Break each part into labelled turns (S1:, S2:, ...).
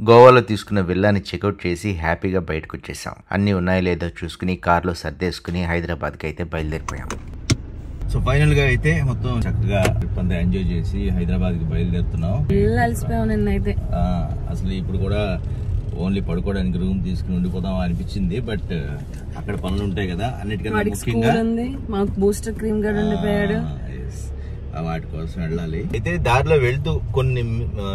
S1: గోవాలో తీసుకున్న విల్లాని చెక్అవుట్ చేసి హ్యాపీగా బయటకు వచ్చేసాం. అన్ని ఉన్నాయో లేదో చూసుకుని కార్లో సర్దేసుకుని హైదరాబాద్కి అయితే బయలుదేరిపోయాం. సో ఫైనల్ గా అయితే మొత్తం చక్కగా ట్రిప్ అంతా ఎంజాయ్ చేసి హైదరాబాద్ కి బయలుదేరుతున్నాం. అసలు ఇప్పుడు కూడా ఓన్లీ పడుకోవడానికి రూమ్ తీసుకుని ఉండిపోదాం అనిపించింది. బట్ అక్కడ పనులు ఉంటాయి కదా, అన్నిటికన్నా ముఖ్యంగా
S2: మాకు బూస్టర్ క్రీమ్ గార్డ్ ఉండిపోయాడు.
S1: వాటి కోసం వెళ్ళాలి. అయితే దారిలో వెళ్తూ కొన్ని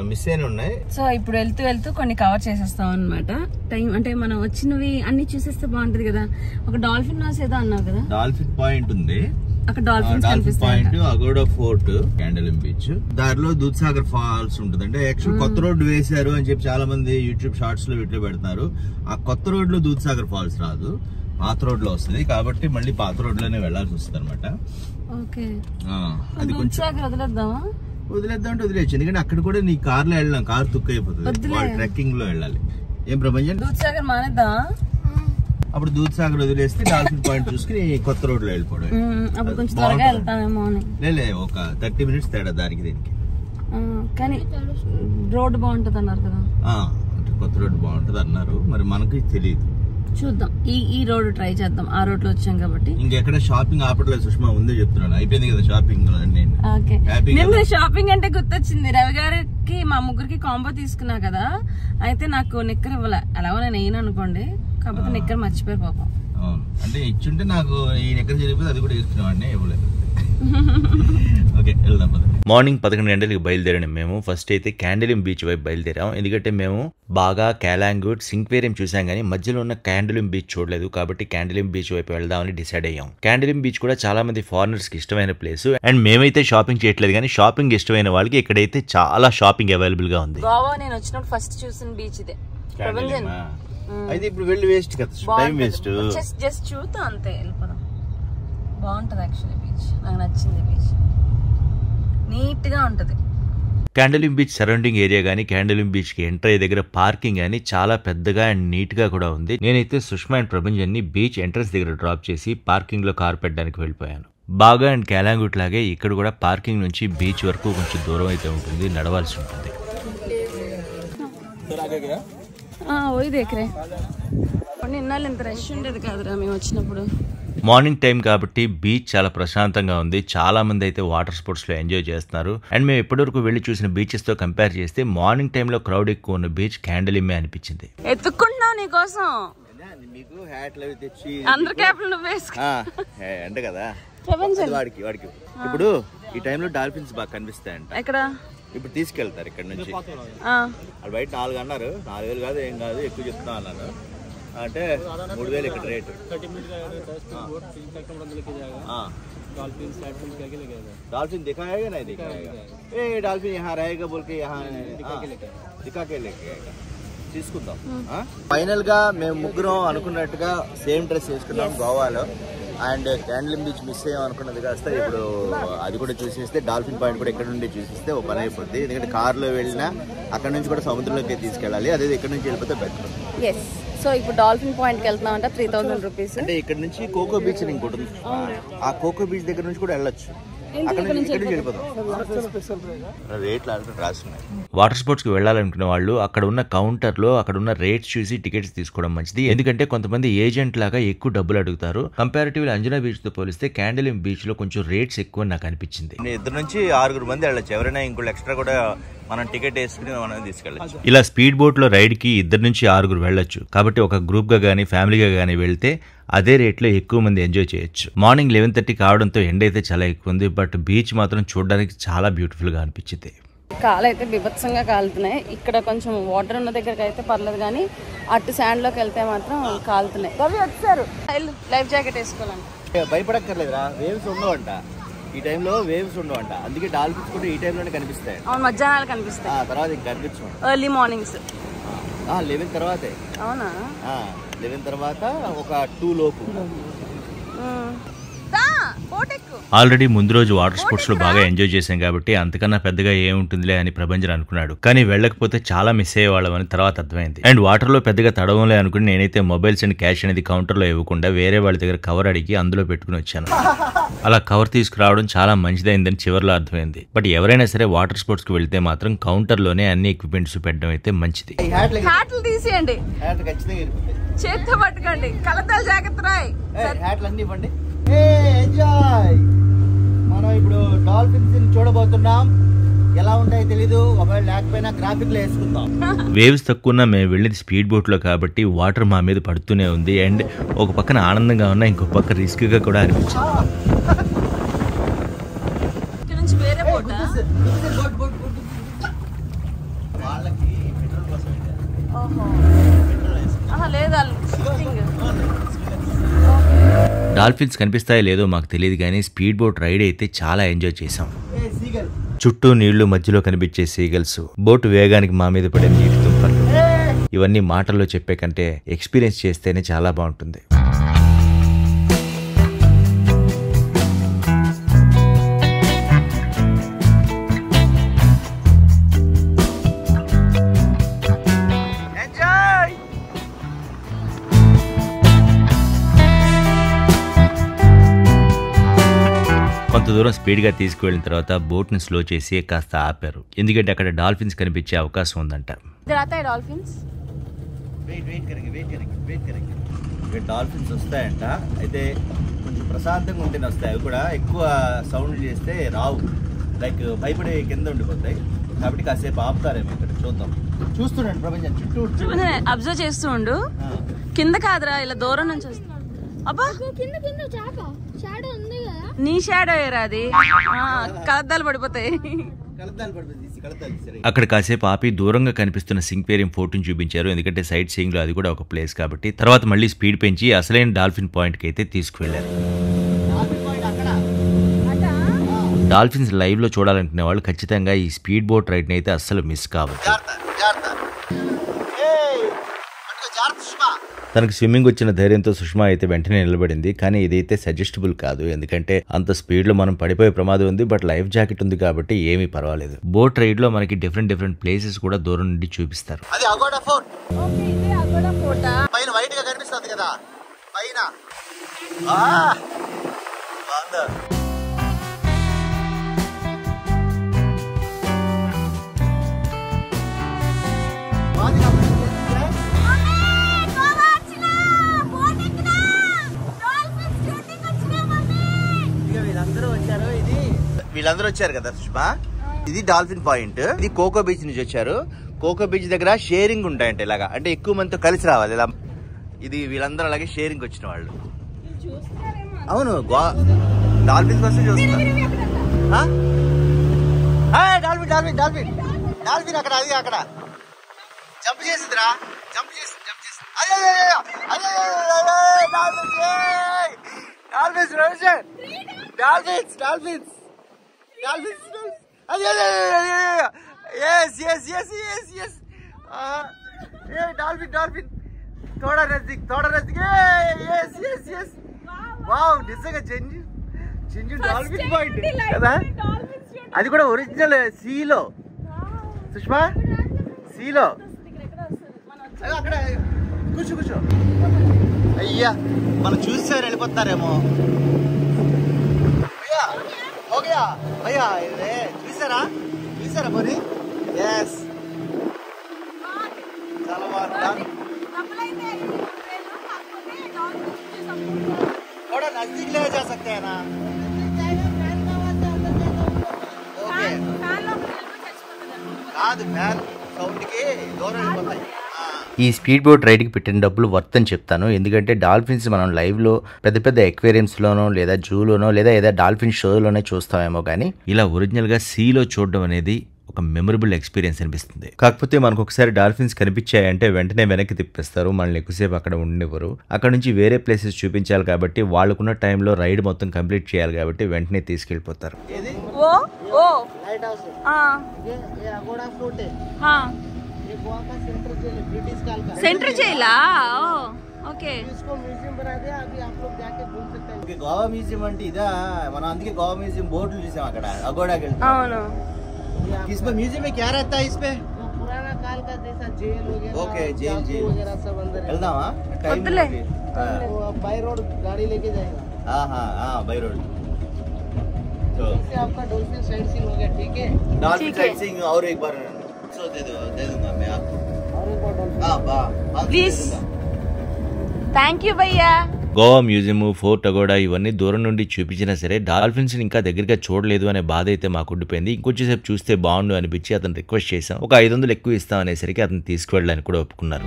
S1: మిస్ అయిన ఉన్నాయి.
S2: సో ఇప్పుడు వెళ్తూ కొన్ని కవర్ చేసేస్తాం అన్నమాట. టైం అంటే మనం వచ్చినవి అన్ని చూసేస్తే బాగుంటది కదా. ఒక డాల్ఫిన్ నోస్ ఏదో అన్నావు కదా,
S1: డాల్ఫిన్ పాయింట్ ఉంది
S2: అక్కడ. Dolphin
S1: point, Aguada fort, క్యాండలిం beach, దారిలో దూద్సాగర్ ఫాల్స్ ఉంటుంది. అంటే యాక్చువల్ కొత్త రోడ్డు వేశారు అని చెప్పి చాలా మంది యూట్యూబ్ షార్ట్స్ లో వీటిలో పెడతారు. ఆ కొత్త రోడ్ లో దూద్సాగర్ ఫాల్స్ రాదు, పాత రోడ్ లో వస్తుంది. కాబట్టి మళ్ళీ పాత రోడ్ లోనే వెళ్లాల్సి వస్తుంది అనమాట. అది కొంచెం వదిలేద్దాం అంటే వదిలేచ్చు, ఎందుకంటే అక్కడ కూడా నీ కార్ లో వెళ్ళాం, కార్ తుక్కు అయిపోతుంది. ట్రెక్కింగ్ లో వెళ్ళాలి. ఏం ప్రపంచం
S2: దూద్సాగర్ మానేద్దా?
S1: అప్పుడు దూద్సాగర్ వదిలేస్తే డాల్ఫిన్ పాయింట్ చూసుకుని కొత్త రోడ్ లో వెళ్ళిపోవడం. లే ఒక 30 minutes తేడా దానికి దీనికి.
S2: కానీ రోడ్ బాగుంటది అన్నారు కదా.
S1: కొత్త రోడ్ బాగుంటది అన్నారు, మరి మనకి తెలియదు.
S2: చూద్దాం, ఈ రోడ్ ట్రై చేద్దాం. ఆ రోడ్ లో వచ్చాం కాబట్టి.
S1: ఇంకెక్కడ షాపింగ్ ఆపట్లేదు సుష్మా, ఉందే చెప్తున్నాను. అయిపోయింది కదా షాపింగ్.
S2: నేను షాపింగ్ అంటే గుర్తొచ్చింది, రవి గారికి మా ముగ్గురికి కాంబో తీసుకున్నా కదా. అయితే నాకు నిక్కర్ ఇవ్వలే. ఎలాగో నేను వేయను అనుకోండి, కాకపోతే నిక్కర్ మర్చిపోయారు పాపం.
S1: అంటే ఇచ్చుంటే నాకు ఈ నిక్కర్ జరిగిపోతే అది కూడా వేసుకునేవాడిని, ఇవ్వలేదు. ఓకే వెళ్దాం. మార్నింగ్ 11 గంటలకు బయలుదేరాం మేము. ఫస్ట్ అయితే క్యాండలిం బీచ్ వైపు బయలుదేరాం. ఎందుకంటే మేము బాగా క్యాలాంగుట్, సింక్వేరియం చూసాం కానీ మధ్యలో ఉన్న క్యాండలిం బీచ్ చూడలేదు. కాబట్టి క్యాండలిం బీచ్ వైపు వెళ్దామని డిసైడ్ అయ్యాం. క్యాండలిం బీచ్ కూడా చాలా మంది ఫారినర్స్ కి ఇష్టమైన ప్లేస్. అండ్ మేమైతే షాపింగ్ చేయట్లేదు, కానీ షాపింగ్ ఇష్టమైన వాళ్ళకి ఇక్కడైతే చాలా షాపింగ్ అవైలబుల్ గా ఉంది.
S2: గోవా నేను వచ్చినప్పుడు ఫస్ట్ చూసిన బీచ్ ఇదే.
S1: అయితే ఇప్పుడు వెళ్ళి వేస్ట్ కదా, టైం వేస్ట్.
S2: జస్ట్ చూద్దాం అంతే, వెళ్ళిపోదాం. బాగుంటది యాక్చువల్లీ బీచ్, నాకు నచ్చింది. బీచ్ నీట్ గా ఉంటది.
S1: క్యాండలిం బీచ్ సరౌండింగ్ ఏరియా గానీ, క్యాండలిం బీచ్ కి ఎంటర్ అయ్యే దగ్గర పార్కింగ్ గానీ చాలా పెద్దగా అండ్ నీట్ గా కూడా ఉంది. నేనైతే Sushma and Prabhanjan beach entrance దగ్గర డ్రాప్ చేసి పార్కింగ్ లో కార్ పెట్టడానికి వెళ్ళిపోయాను. బాగా అండ్ క్యాలాంగుట్ లాగే ఇక్కడ కూడా పార్కింగ్ నుంచి బీచ్ వరకు కొంచెం దూరం అయితే ఉంటుంది, నడవాల్సి ఉంటుంది.
S2: నిన్నాళ్ళు ఇంత రష్ ఉండేది కాదురా మేము వచ్చినప్పుడు.
S1: మార్నింగ్ టైం కాబట్టి బీచ్ చాలా ప్రశాంతంగా ఉంది. చాలా మంది అయితే వాటర్ స్పోర్ట్స్ లో ఎంజాయ్ చేస్తున్నారు. అండ్ మేము ఇప్పటివరకు వెళ్లి చూసిన బీచెస్ తో కంపేర్ చేస్తే మార్నింగ్ టైమ్ లో క్రౌడ్ ఎక్కువ ఉన్న బీచ్ క్యాండలిమే అనిపించింది.
S2: ఎత్తుకుంటున్నావు నీకోసం అందరి క్యాప్లు నువ్వు వేసుకో
S1: అంటే కదా వాడికి. ఇప్పుడు ఈ టైంలో డాల్ఫిన్స్ బాగా కనిపిస్తాయంట.
S2: ఎక్కడ?
S1: ఇప్పుడు తీసుకెళ్తారు ఇక్కడ నుంచి. వాళ్ళు బయట 4 అన్నారు. 4,000 కాదు, ఏం కాదు, ఎక్కువ చెప్తున్నా అన్నారు. అంటే 3,000 ఇక్కడ రేట్. डॉल्फिन दिखाएगा नहीं दिखाएगा? ए डॉल्फिन यहाँ रहेगा बोल के यहाँ दिखा के लेके आएगा. తీసుకుందాం. ఫైనల్ గా మేము ముగ్గురం అనుకున్నట్టుగా సేమ్ డ్రెస్ వేసుకున్నాం గోవాలో. అండ్ క్యాండలిం బీచ్ మిస్ అయ్యాం అనుకున్నది కాస్త ఇప్పుడు అది కూడా చూసేస్తే డాల్ఫిన్ పాయింట్ కూడా ఇక్కడ నుండి చూసేస్తే ఓ పని అయిపోద్ది. ఎందుకంటే కార్లో వెళ్ళినా అక్కడ నుంచి కూడా సముద్రంలోకి తీసుకెళ్ళాలి. అదే ఇక్కడ నుంచి వెళ్ళిపోతే బెటర్.
S2: సో ఇప్పుడు డాల్ఫిన్ పాయింట్ కి వెళ్తున్నాం అంటే 3,000 రూపీస్.
S1: అంటే ఇక్కడ నుంచి కోకో బీచ్ ఇంకోటి ఉంది, ఆ కోకో బీచ్ దగ్గర నుంచి కూడా వెళ్ళొచ్చు. వాటర్ స్పోర్ట్స్ కి వెళ్ళాలనుకునే వాళ్ళు అక్కడ ఉన్న కౌంటర్ లో అక్కడ ఉన్న రేట్స్ చూసి టికెట్స్ తీసుకోవడం మంచిది. ఎందుకంటే కొంతమంది ఏజెంట్ లాగా ఎక్కువ డబ్బులు అడుగుతారు. కంపారిటివ్లీ అంజనా బీచ్ తో పోలిస్తే క్యాండలిం బీచ్ లో కొంచెం రేట్స్ ఎక్కువ నాకు అనిపించింది. ఇద్దరు నుంచి 6 మంది వెళ్ళొచ్చు. ఎవరైనా ఇంకో ఎక్స్ట్రా కూడా మనం టికెట్ వేసుకుని మనం తీసుకెళ్ళచ్చు. ఇలా స్పీడ్ బోట్ లో రైడ్ కి 2 నుంచి 6 వెళ్ళొచ్చు. కాబట్టి ఒక గ్రూప్ గా గానీ ఫ్యామిలీగా గానీ వెళ్తే అదే రేట్లో ఎక్కువ మంది ఎంజాయ్ చేయొచ్చు. మార్నింగ్ 11:30 కావడంతో ఎండ అయితే చాలా ఎక్కువ ఉంది. బట్ బీచ్ మాత్రం చూడడానికి చాలా బ్యూటిఫుల్ గా అనిపించింది.
S2: కాలు అయితే బీభత్సంగా కాలుతున్నాయి. ఇక్కడ కొంచెం వాటర్ ఉన్న దగ్గరికి అయితే పర్లేదు, కానీ అటు శాండ్ లోకి వెళ్తే మాత్రం కాలుతున్నాయి. వచ్చారు లైఫ్ జాకెట్ వేసుకోవాలంట.
S1: భయపడక్కర్లేదురా, వేవ్స్ ఉండవంట ఈ టైంలో. వేవ్స్ ఉండవంట, అందుకే డాల్ఫిన్స్ కూడా ఈ టైంలోనే కనిపిస్తాయి.
S2: అవును, మధ్యాహ్నాలు కనిపిస్తాయి.
S1: తర్వాత ఇంకా కనిపించు
S2: ఎర్లీ మార్నింగ్స్
S1: 11 తర్వాతే.
S2: అవునా?
S1: 11 తర్వాత ఒక 2 లోపు. ఆల్రెడీ ముందు రోజు వాటర్ స్పోర్ట్స్ లో బాగా ఎంజాయ్ చేశాం కాబట్టి అంతకన్నా పెద్దగా ఏముంటుందిలే అని ప్రభంజన్ అనుకున్నాడు. కానీ వెళ్ళకపోతే చాలా మిస్ అయ్యేవాళ్ళం అని తర్వాత అర్థమైంది. అండ్ వాటర్ లో పెద్దగా తడవంలే అనుకుని నేనైతే మొబైల్స్ అండ్ క్యాష్ అనేది కౌంటర్ లో ఇవ్వకుండా వేరే వాళ్ళ దగ్గర కవర్ అడిగి అందులో పెట్టుకుని వచ్చాను. అలా కవర్ తీసుకురావడం చాలా మంచిదైందని చివరిలో అర్థమైంది. బట్ ఎవరైనా సరే వాటర్ స్పోర్ట్స్ కి వెళ్తే మాత్రం కౌంటర్ లోనే అన్ని ఎక్విప్మెంట్స్ పెట్టడం అయితే మంచిది.
S2: తీసేయండి, చేత్తో పట్టుకోండి, కలతాలు జాగ్రత్త రాయ్.
S3: మనం ఇప్పుడు డాల్ఫిన్స్ చూడబోతున్నాం. ఎలా ఉంటాయో తెలీదు, ఒకవేళ లేకపోయినా గ్రాఫిక్ లో వేసుకుందాం.
S1: వేవ్స్ తక్కువ మేము వెళ్ళింది స్పీడ్ బోట్ లో కాబట్టి వాటర్ మా మీద పడుతూనే ఉంది. అండ్ ఒక పక్కన ఆనందంగా ఉన్నా, ఇంకో పక్క రిస్క్ గా కూడా అనిపించింది. డాల్ఫిన్స్ కనిపిస్తాయో లేదో మాకు తెలియదు కానీ స్పీడ్ బోట్ రైడ్ అయితే చాలా ఎంజాయ్ చేసాం. చుట్టూ నీళ్లు, మధ్యలో కనిపించే సీగల్స్, బోటు వేగానికి మా మీద పడే నీటి తుంపర్లు, ఇవన్నీ మాటల్లో చెప్పే కంటే ఎక్స్పీరియన్స్ చేస్తేనే చాలా బాగుంటుంది. కొంత దూరం స్పీడ్గా తీసుకువెళ్ళిన తర్వాత బోట్ని స్లో చేసి కాస్త ఆపారు. ఎందుకంటే అక్కడ డాల్ఫిన్స్ కనిపించే అవకాశం ఉందంట.
S3: డాల్ఫిన్స్ వస్తాయంట, అయితే కొంచెం ప్రశాంతంగా ఉంటేనే వస్తాయి. అవి కూడా ఎక్కువ సౌండ్ చేస్తే రావు, లైక్ భయపడే కింద ఉండిపోతాయి. కాబట్టి కాసేపు ఆపుతారేమో ఇక్కడ, చూద్దాం. చూస్తున్నాడు ప్రపంచం చుట్టూ
S2: అబ్జర్వ్ చేస్తూ ఉండు. కింద కాదురా, ఇలా దూరం నుంచి వస్తుంది. అబ్బా నీ షాడో ఏరా అది, కలద్దాలు పడిపోతాయి.
S1: అక్కడ కాసేపు ఆపి దూరంగా కనిపిస్తున్న సింక్వేరియం ఫోర్ట్ని చూపించారు. ఎందుకంటే సైట్ సీయింగ్ లో అది కూడా ఒక ప్లేస్ కాబట్టి. తర్వాత మళ్ళీ స్పీడ్ పెంచి అసలైన డాల్ఫిన్ పాయింట్ కి అయితే తీసుకువెళ్లారు. డాల్ఫిన్స్ లైవ్ లో చూడాలనుకునే వాళ్ళు ఖచ్చితంగా ఈ స్పీడ్ బోట్ రైడ్ ని అయితే అస్సలు మిస్ కావద్దు. తనకు స్విమ్మింగ్ వచ్చిన ధైర్యంతో సుష్మా అయితే వెంటనే నిలబడింది. కానీ ఇదైతే సజెస్టబుల్ కాదు, ఎందుకంటే అంత స్పీడ్ లో మనం పడిపోయే ప్రమాదం ఉంది. బట్ లైఫ్ జాకెట్ ఉంది కాబట్టి ఏమీ పర్వాలేదు. బోట్ రైడ్ లో మనకి డిఫరెంట్ ప్లేసెస్ కూడా దూరం నుండి చూపిస్తారు.
S3: అది అగోడా ఫోర్ట్. పైన వైట్ గా కనిపిస్తుంది కదా పైన. వీళ్ళందరూ వచ్చారు కదా సుష్మా, ఇది డాల్ఫిన్ పాయింట్. ఇది కోకో బీచ్ నుంచి వచ్చారు. కోకో బీచ్ దగ్గర షేరింగ్ ఉంటాయంట, ఇలాగా అంటే ఎక్కువ మందితో కలిసి రావాలి ఇలా. ఇది వీళ్ళందరూ అలాగే షేరింగ్ వచ్చిన వాళ్ళు. అవును, డాల్ఫిన్స్ కోసం చూస్తున్నారు. డాల్ఫిన్ డాల్ఫిన్ డాల్ఫిన్ డాల్ఫిన్ అక్కడ, అది అక్కడ జంప్ చేసిందిరా, జంప్ చేసి డాల్ఫిన్స్ డాల్ఫిన్స్ డాల్ఫిన్స్ అది yes yes yes yes yes ఏ డాల్ఫిన్ డాల్ఫిన్ थोड़ा नजदीक yes yes yes వావ్, నిజంగా జెన్యూన్ డాల్ఫిన్ పాయింట్ కదా. అది కూడా ఒరిజినల్ సీలో సుష్మా, సీలో. అక్కడ కూర్చో. అయ్యా మనం చూస్తే వెళ్ళిపోతారేమో. భయ్యా చూసారా పోనీ? ఎస్, చాలా బాగుంది. थोड़ा नजदीक ले जा सकते हैं ना? ओके, కాదు ఫ్యాన్ సౌండ్ కి దూరం వెళ్ళిపోతాయి.
S1: ఈ స్పీడ్ బోట్ రైడ్కి పెట్టిన డబ్బులు వర్త్ అని చెప్తాను. ఎందుకంటే డాల్ఫిన్స్ మనం లైవ్లో పెద్ద ఎక్వేరియంస్లోనో లేదా జూలోనో లేదా ఏదో డాల్ఫిన్ షోలోనే చూస్తామేమో, కానీ ఇలా ఒరిజినల్గా సీలో చూడడం అనేది ఒక మెమరబుల్ ఎక్స్పీరియన్స్ అనిపిస్తుంది. కాకపోతే మనకు ఒకసారి డాల్ఫిన్స్ కనిపించాయంటే వెంటనే వెనక్కి తిప్పేస్తారు, మనల్ని ఎక్కువసేపు అక్కడ ఉండనివ్వరు. అక్కడ నుంచి వేరే ప్లేసెస్ చూపించాలి కాబట్టి వాళ్ళకున్న టైంలో రైడ్ మొత్తం కంప్లీట్ చేయాలి కాబట్టి వెంటనే తీసుకెళ్ళిపోతారు.
S2: సెంటర్ జైలా? ఓకే
S4: इसको म्यूजियम बना दिया, अभी आप लोग जाके घूम सकते हैं।
S3: గోవా మ్యూజియం అంటే ఇదా? మనం అందుకే గోవా మ్యూజియం బోర్డులు చూసాం అక్కడ అగోడాకి వెళ్తాం.
S2: అవును.
S3: इसमें म्यूजियम में क्या रहता है? इसमें
S4: पुराना काल का जैसा जेल वगैरह,
S3: ओके, जेल
S4: वगैरह सब अंदर है।
S3: వెళ్దామా?
S2: వద్దులే.
S4: वो बाई रोड गाड़ी लेके जाएगा।
S3: हाँ बाई रोड। तो
S4: इससे आपका डॉल्फिन साइड सीन हो गया, ठीक है?
S3: डॉल्फिन साइड सीइंग और एक बार सो दे दूंगा मैं आपको।
S4: और एक बार डॉल्फिन।
S3: हाँ
S2: Please. థ్యాంక్ యూ భయ్యా.
S1: గోవా మ్యూజియం, ఫోర్ట్ అగోడా ఇవన్నీ దూరం నుండి చూపించినా సరే డాల్ఫిన్స్ ఇంకా దగ్గరగా చూడలేదు అనే బాధ అయితే మాకు ఉండిపోయింది. ఇంకొంచెంసేపు చూస్తే బాగుండు అనిపించి అతను రిక్వెస్ట్ చేశాం. ఒక 500 ఎక్కువ ఇస్తాం అనేసరికి అతను తీసుకువెళ్ళడానికి కూడా ఒప్పుకున్నారు.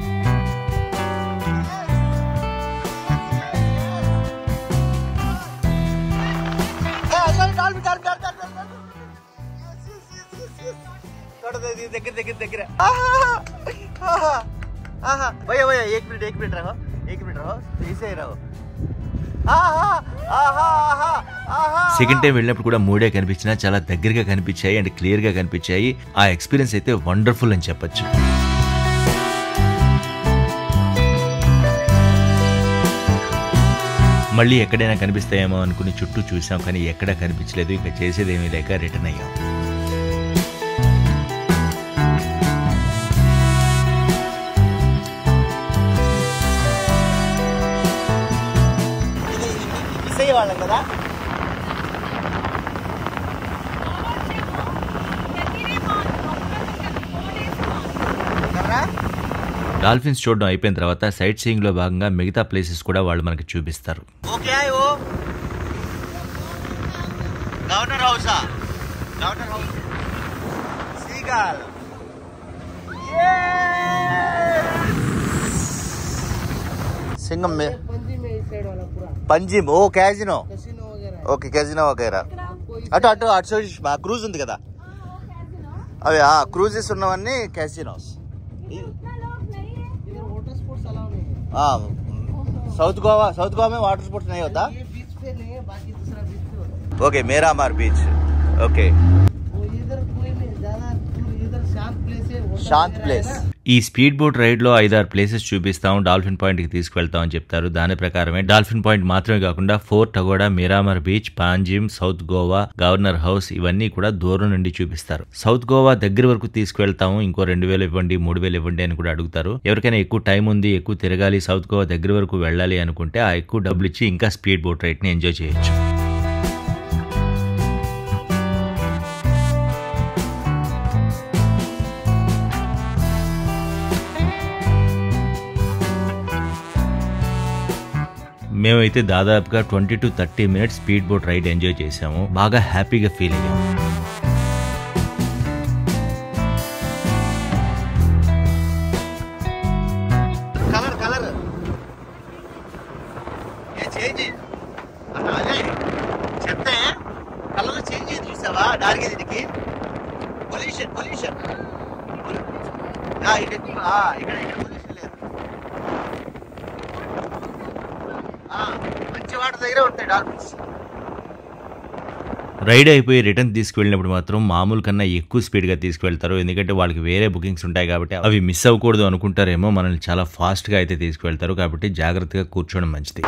S3: దగ్గర भैया एक मिनट रहो ऐसे ही रहो।
S1: సెకండ్ టైం వెళ్ళినప్పుడు కూడా మూడే కనిపించినా చాలా దగ్గరగా కనిపించాయి అండ్ క్లియర్ గా కనిపించాయి. ఆ ఎక్స్పీరియన్స్ అయితే వండర్ఫుల్ అని చెప్పొచ్చు. మళ్ళీ ఎక్కడైనా కనిపిస్తాయేమో అనుకుని చుట్టూ చూసాం, కానీ ఎక్కడా కనిపించలేదు. ఇంకా చేసేదేమీ లేక రిటర్న్ అయ్యాం.
S3: వాళ్ళం కదా
S1: డాల్ఫిన్స్ చూడడం అయిపోయిన తర్వాత సైట్ సీయింగ్ లో భాగంగా మిగతా ప్లేసెస్ కూడా వాళ్ళు మనకి చూపిస్తారు.
S3: గవర్నర్ హౌస్ సీగాల్ సింగం పంజిమ్ ఓ క్యాజినో ఓకే క్యాజినో వగైరా అటు క్రూజ్ ఉంది కదా అవి క్రూజెస్ ఉన్నవన్నీ క్యాసినోస్. साउथ गोवा में वाटर स्पोर्ट्स नहीं होता?
S4: ये बीच पे नहीं है, बाकी दूसरा बीच पे होता है।
S3: ओके मेरामार बीच ओके
S4: वो इधर कोई नहीं ज्यादा, इधर शांत प्लेस है,
S3: शांत प्लेस।
S1: ఈ స్పీడ్ బోట్ రైడ్ లో 5-6 ప్లేసెస్ చూపిస్తాం, డాల్ఫిన్ పాయింట్ కి తీసుకువెళ్తాం అని చెప్తారు. దాని ప్రకారమే డాల్ఫిన్ పాయింట్ మాత్రమే కాకుండా fort Aguada, Miramar beach, Panjim, south Goa, governor house ఇవన్నీ కూడా దూరం నుండి చూపిస్తారు. సౌత్ గోవా దగ్గర వరకు తీసుకువెళ్తాము, ఇంకో 2000 ఇవ్వండి 3000 ఇవ్వండి అని కూడా అడుగుతారు. ఎవరికైనా ఎక్కువ టైం ఉంది, ఎక్కువ తిరగాలి, సౌత్ గోవా దగ్గర వరకు వెళ్ళాలి అనుకుంటే ఆ ఎక్కువ డబ్బులు ఇచ్చి ఇంకా స్పీడ్ బోట్ రైడ్ ని ఎంజాయ్ చేయొచ్చు. మేమైతే దాదాపుగా 20 to 30 minutes speed boat ride enjoy చేసాము. బాగా హ్యాపీగా ఫీల్ అయ్యాము.
S3: కలర్ చెప్తే కలర్ చేంజ్ అయింది చూసావా? డార్క్ దీనికి పొల్యూషన్ ఇక్కడ పొల్యూషన్ లేదు. మంచి వాటర్ దగ్గరే ఉంటాయి డాల్ఫిన్స్.
S1: రైడ్ అయిపోయి రిటర్న్ తీసుకువెళ్ళినప్పుడు మాత్రం మామూలు కన్నా ఎక్కువ స్పీడ్గా తీసుకువెళ్తారు. ఎందుకంటే వాళ్ళకి వేరే బుకింగ్స్ ఉంటాయి కాబట్టి అవి మిస్ అవ్వకూడదు అనుకుంటారేమో. మనల్ని చాలా ఫాస్ట్గా అయితే తీసుకువెళ్తారు కాబట్టి జాగ్రత్తగా కూర్చోవడం మంచిది.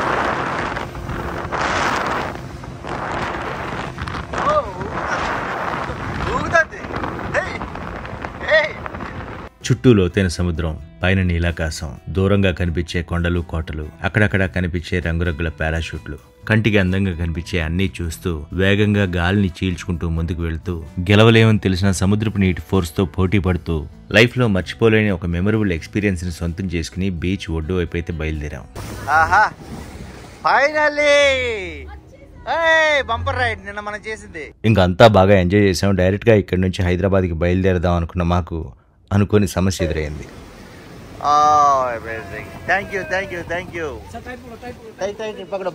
S1: చుట్టూ లోతైన సముద్రం, పైన నీలాకాశం, దూరంగా కనిపించే కొండలు, కోటలు, అక్కడక్కడ కనిపించే రంగురంగుల పారాషూట్లు, కంటికి అందంగా కనిపించే అన్నీ చూస్తూ వేగంగా గాలిని చీల్చుకుంటూ ముందుకు వెళ్తూ గెలవలేమని తెలిసిన సముద్రపు నీటి ఫోర్స్ తో పోటీ పడుతూ లైఫ్ లో మర్చిపోలేని ఒక మెమరబుల్ ఎక్స్పీరియన్స్ ని సొంతం చేసుకుని బీచ్ ఒడ్డు వైపు అయితే బయలుదేరాం.
S3: బంపర్ రైడ్ నిన్న మనం చేసింది.
S1: ఇంకా అంతా బాగా ఎంజాయ్ చేసాం. డైరెక్ట్ గా ఇక్కడ నుంచి హైదరాబాద్ కి బయలుదేరదాం అనుకున్న మాకు అనుకోని సమస్య ఎదురైంది.
S3: థ్యాంక్ యూ పకడో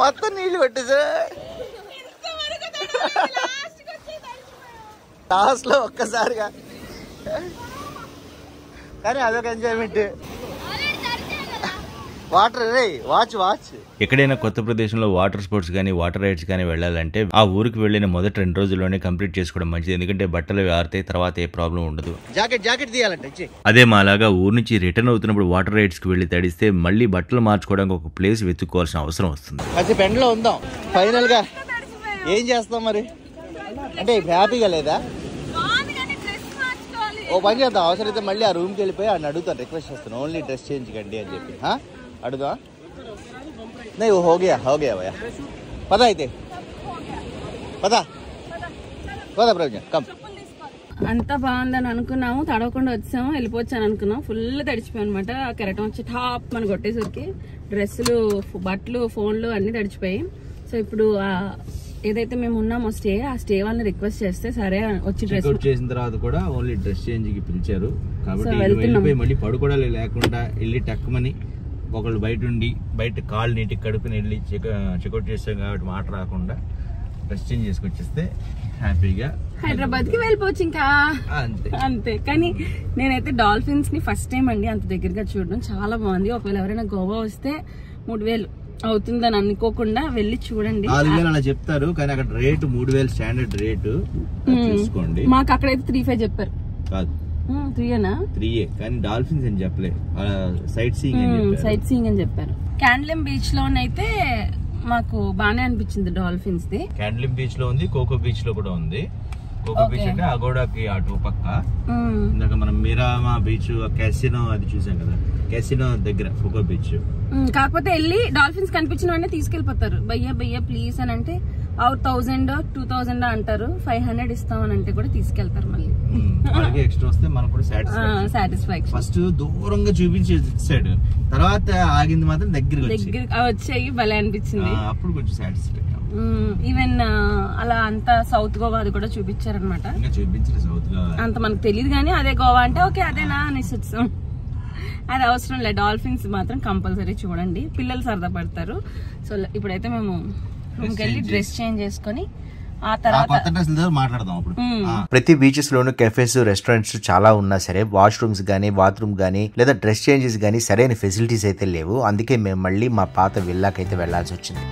S3: మొత్తం నీళ్ళు పెట్టేసా లాస్ట్ లో ఒక్కసారిగా. కానీ అదొక ఎంజాయ్మెంట్. వాటర్ రే వాచ్ వాచ్.
S1: ఎక్కడైనా కొత్త ప్రదేశంలో వాటర్ స్పోర్ట్స్ కానీ వాటర్ రైడ్స్ కానీ వెళ్ళాలంటే ఆ ఊరికి వెళ్ళిన మొదటి 2 రోజుల్లోనే కంప్లీట్ చేసుకోవడం మంచిది. ఎందుకంటే బట్టలు ఆరితే తర్వాత ఏ ప్రాబ్లం ఉండదు.
S3: జాకెట్ తీయాలంటే
S1: అదే మాలాగా ఊరు నుంచి రిటర్న్ అవుతున్నప్పుడు వాటర్ రైడ్స్ కి వెళ్లి తడిస్తే మళ్ళీ బట్టలు మార్చుకోవడానికి ఒక ప్లేస్ వెతుక్కోవాల్సిన అవసరం వస్తుంది.
S3: కాసేపు ఎండలో ఉందాం. ఫైనల్ గా ఏం చేస్తాం మరి? అంటే హ్యాపీగా లేదా? ఓ పని చేద్దాం, అవసరమైతే మళ్ళీ ఆ రూమ్కి వెళ్ళిపోయి ఆయన అడుగుతాను, రిక్వెస్ట్ చేస్తాను ఓన్లీ డ్రెస్ చేంజ్ కండి అని చెప్పి. అడుగుదా? नहीं वो हो गया भैया. पता అయితే పదా ప్రయోజనం కమ్.
S2: అంతా బాగుందని అనుకున్నాము, తడవకుండా వచ్చాము, వెళ్ళిపోవచ్చాను అనుకున్నాం. ఫుల్ తడిచిపోయాం అనమాట. కెరటం వచ్చి టాప్ మన కొట్టేసరికి డ్రెస్సులు, బట్టలు, ఫోన్లు అన్ని తడిచిపోయాయి. సో ఇప్పుడు ఏదైతే మేము ఉన్నామో ఆ స్టే వాళ్ళని రిక్వెస్ట్ చేస్తే సరే వచ్చి డ్రెస్
S1: చేసిన తర్వాత కూడా ఓన్లీ డ్రెస్ చేంజ్ కి పిలిచారు. కాబట్టి మళ్ళీ పడుకోవడాలు లేకుండా వెళ్ళి టక్కుమని ఒకళ్ళు బయట కాళ్ళు నీటికి కడుపుని వెళ్ళి చెక్అౌట్ చేస్తాం కాబట్టి మాట రాకుండా డ్రెస్ చేంజ్ చేసుకొచ్చేస్తే హ్యాపీగా
S2: హైదరాబాద్ కి వెళ్ళిపోవచ్చు ఇంకా అంతే. కానీ నేనైతే డాల్ఫిన్స్ ని ఫస్ట్ టైం అండి అంత దగ్గరగా చూడడం, చాలా బాగుంది. ఒకవేళ ఎవరైనా గోవా వస్తే 3000 అవుతుందని అనుకోకుండా వెళ్ళి చూడండి.
S3: 4000 అలా చెప్తారు కానీ అక్కడ రేటు 3000 స్టాండర్డ్ రేటు చూసుకోండి.
S2: మాకు అక్కడైతే 35 చెప్పారు.
S3: కాదు
S2: 3
S3: కానీ డాల్ఫిన్స్ అని చెప్పలే, సైట్
S2: సీయింగ్ అని చెప్పారు. క్యాండ్లిమ్ బీచ్ లోనైతే మాకు బానే అనిపించింది డాల్ఫిన్స్ ది.
S1: క్యాండ్లిమ్ బీచ్ లో ఉంది, కోకో బీచ్ లో కూడా ఉంది. కోకో బీచ్ అంటే అగోడాకి అటు పక్క. ఇందాక మనం మీరామా బీచ్, క్యాసినో అది చూసాం కదా, క్యాసినో దగ్గర కోకో బీచ్.
S2: కాకపోతే వెళ్ళి డాల్ఫిన్స్ కనిపించిన వెంటనే తీసుకెళ్లిపోతారు. భయ్యా ప్లీజ్ అని అంటే 1000 2000 అంటారు. 500 ఇస్తామని అంటే కూడా తీసుకెళ్తారు. మళ్ళీ
S1: ఎక్స్ట్రా వస్తే మనకు కూడా
S2: సాటిస్ఫాక్షన్.
S3: ఫస్ట్ దూరంగా చూపించేసాడు, తర్వాత ఆగింది మాత్రం దగ్గర
S2: వచ్చాయి. భలే అనిపించింది.
S3: అప్పుడు కొంచెం సాటిస్ఫై.
S2: ఈవెన్ అలా అంతా సౌత్ గోవా అది కూడా చూపించారనమాట. అంత మనకు తెలియదు కానీ అదే గోవా అంటే ఓకే అదేనా అనేసి వచ్చాం. అది అవసరం లేదు, డాల్ఫిన్స్ మాత్రం కంపల్సరీ చూడండి, పిల్లలు సరదా పడతారు. సో ఇప్పుడైతే మేము రూమ్కి వెళ్ళి డ్రెస్ చేంజ్ చేసుకొని ఆ తర్వాత
S3: మాట్లాడదాం.
S1: ప్రతి బీచెస్ లోను కెఫేస్, రెస్టారెంట్స్ చాలా ఉన్నా సరే వాష్రూమ్స్ గానీ, బాత్రూమ్ గానీ లేదా డ్రెస్ చేంజెస్ గానీ సరైన ఫెసిలిటీస్ అయితే లేవు. అందుకే మేము మళ్ళీ మా పాత విల్లాకైతే వెళ్లాల్సి వచ్చింది.